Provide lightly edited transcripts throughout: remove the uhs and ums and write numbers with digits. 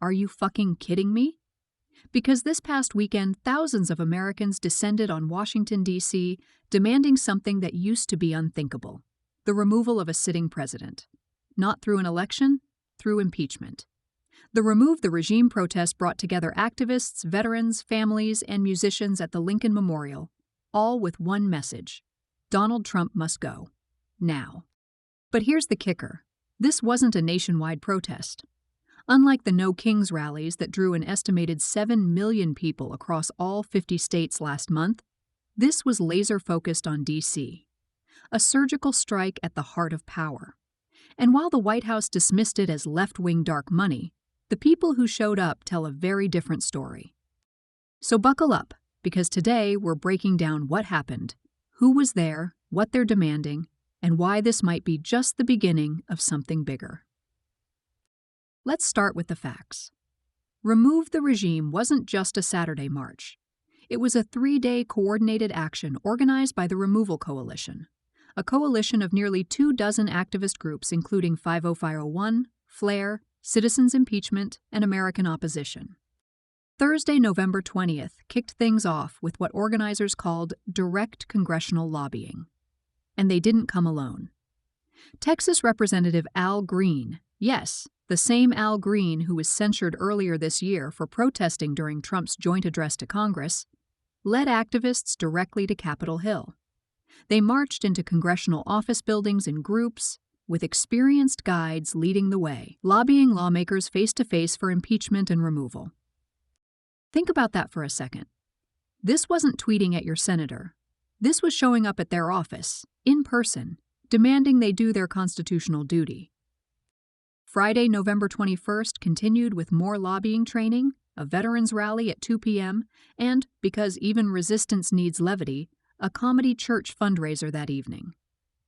Are you fucking kidding me? Because this past weekend, thousands of Americans descended on Washington, D.C., demanding something that used to be unthinkable: the removal of a sitting president. Not through an election, through impeachment. The Remove the Regime protest brought together activists, veterans, families, and musicians at the Lincoln Memorial, all with one message: Donald Trump must go. Now. But here's the kicker. This wasn't a nationwide protest. Unlike the No Kings rallies that drew an estimated 7 million people across all 50 states last month, this was laser-focused on D.C., a surgical strike at the heart of power. And while the White House dismissed it as left-wing dark money, the people who showed up tell a very different story. So buckle up, because today we're breaking down what happened, who was there, what they're demanding, and why this might be just the beginning of something bigger. Let's start with the facts. Remove the Regime wasn't just a Saturday march. It was a 3-day coordinated action organized by the Removal Coalition, a coalition of nearly 24 activist groups including 50501, FLAIR, Citizens Impeachment, and American Opposition. Thursday, November 20th, kicked things off with what organizers called direct congressional lobbying. And they didn't come alone. Texas Representative Al Green, yes, the same Al Green who was censured earlier this year for protesting during Trump's joint address to Congress, led activists directly to Capitol Hill. They marched into congressional office buildings in groups, with experienced guides leading the way, lobbying lawmakers face-to-face for impeachment and removal. Think about that for a second. This wasn't tweeting at your senator. This was showing up at their office, in person, demanding they do their constitutional duty. Friday, November 21st, continued with more lobbying training, a veterans rally at 2 p.m., and, because even resistance needs levity, a comedy church fundraiser that evening.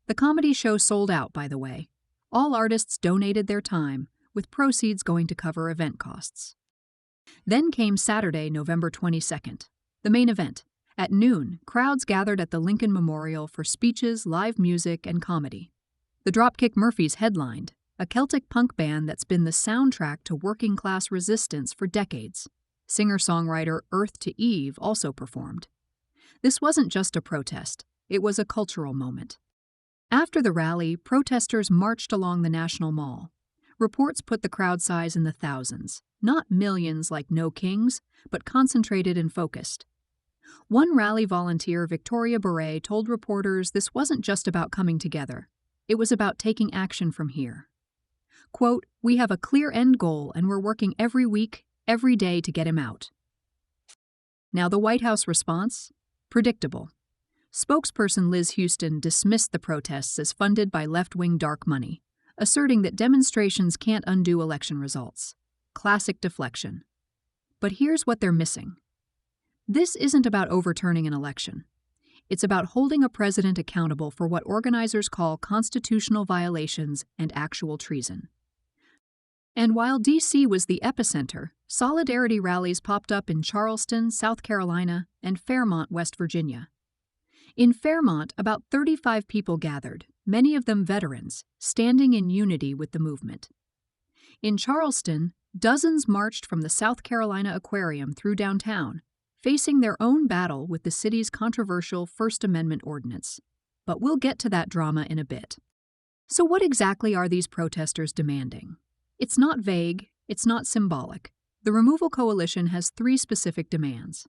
The comedy show sold out, by the way. All artists donated their time, with proceeds going to cover event costs. Then came Saturday, November 22nd, the main event. At noon, crowds gathered at the Lincoln Memorial for speeches, live music, and comedy. The Dropkick Murphys headlined, a Celtic punk band that's been the soundtrack to working-class resistance for decades. Singer-songwriter Earth to Eve also performed. This wasn't just a protest, it was a cultural moment. After the rally, protesters marched along the National Mall. Reports put the crowd size in the thousands, not millions like No Kings, but concentrated and focused. One rally volunteer, Victoria Beret, told reporters this wasn't just about coming together. It was about taking action from here. Quote, "We have a clear end goal and we're working every week, every day to get him out." Now the White House response? Predictable. Spokesperson Liz Houston dismissed the protests as funded by left-wing dark money, asserting that demonstrations can't undo election results. Classic deflection. But here's what they're missing. This isn't about overturning an election. It's about holding a president accountable for what organizers call constitutional violations and actual treason. And while D.C. was the epicenter, solidarity rallies popped up in Charleston, South Carolina, and Fairmont, West Virginia. In Fairmont, about 35 people gathered, many of them veterans, standing in unity with the movement. In Charleston, dozens marched from the South Carolina Aquarium through downtown, facing their own battle with the city's controversial First Amendment ordinance. But we'll get to that drama in a bit. So what exactly are these protesters demanding? It's not vague, it's not symbolic. The Removal Coalition has 3 specific demands.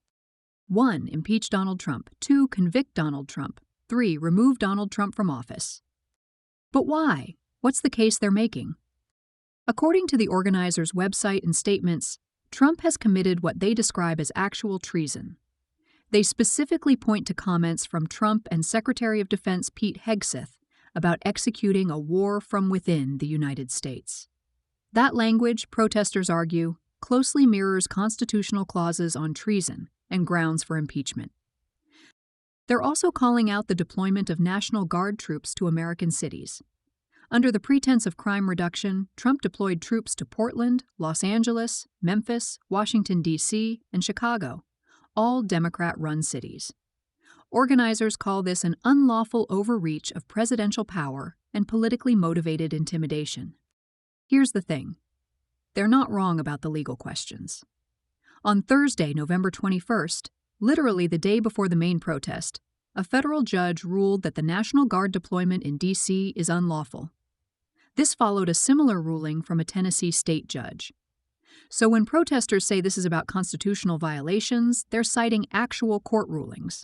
1. Impeach Donald Trump. 2. Convict Donald Trump. 3. Remove Donald Trump from office. But why? What's the case they're making? According to the organizers' website and statements, Trump has committed what they describe as actual treason. They specifically point to comments from Trump and Secretary of Defense Pete Hegseth about executing a war from within the United States. That language, protesters argue, closely mirrors constitutional clauses on treason and grounds for impeachment. They're also calling out the deployment of National Guard troops to American cities. Under the pretense of crime reduction, Trump deployed troops to Portland, Los Angeles, Memphis, Washington, D.C., and Chicago, all Democrat-run cities. Organizers call this an unlawful overreach of presidential power and politically motivated intimidation. Here's the thing. they're not wrong about the legal questions. On Thursday, November 21st, literally the day before the main protest, a federal judge ruled that the National Guard deployment in D.C. is unlawful. This followed a similar ruling from a Tennessee state judge. So when protesters say this is about constitutional violations, they're citing actual court rulings.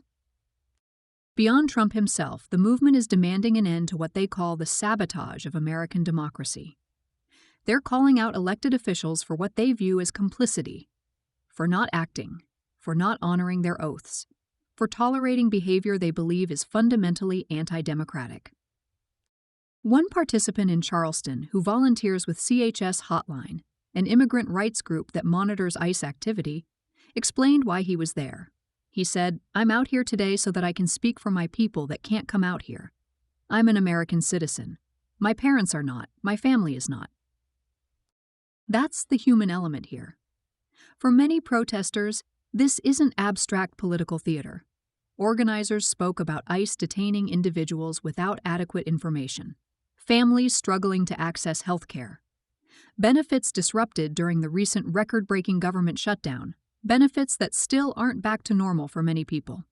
Beyond Trump himself, the movement is demanding an end to what they call the sabotage of American democracy. They're calling out elected officials for what they view as complicity, for not acting, for not honoring their oaths, for tolerating behavior they believe is fundamentally anti-democratic. One participant in Charleston who volunteers with CHS Hotline, an immigrant rights group that monitors ICE activity, explained why he was there. He said, "I'm out here today so that I can speak for my people that can't come out here. I'm an American citizen. My parents are not. My family is not." That's the human element here. For many protesters, this isn't abstract political theater. Organizers spoke about ICE detaining individuals without adequate information, families struggling to access health care, benefits disrupted during the recent record-breaking government shutdown, benefits that still aren't back to normal for many people.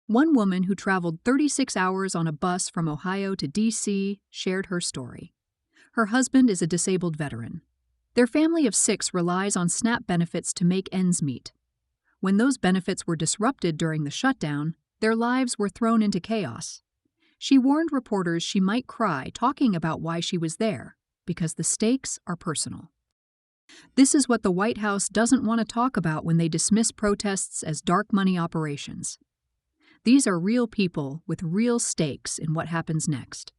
One woman who traveled 36 hours on a bus from Ohio to D.C. shared her story. Her husband is a disabled veteran. Their family of 6 relies on SNAP benefits to make ends meet. When those benefits were disrupted during the shutdown, their lives were thrown into chaos. She warned reporters she might cry talking about why she was there, because the stakes are personal. This is what the White House doesn't want to talk about when they dismiss protests as dark money operations. These are real people with real stakes in what happens next.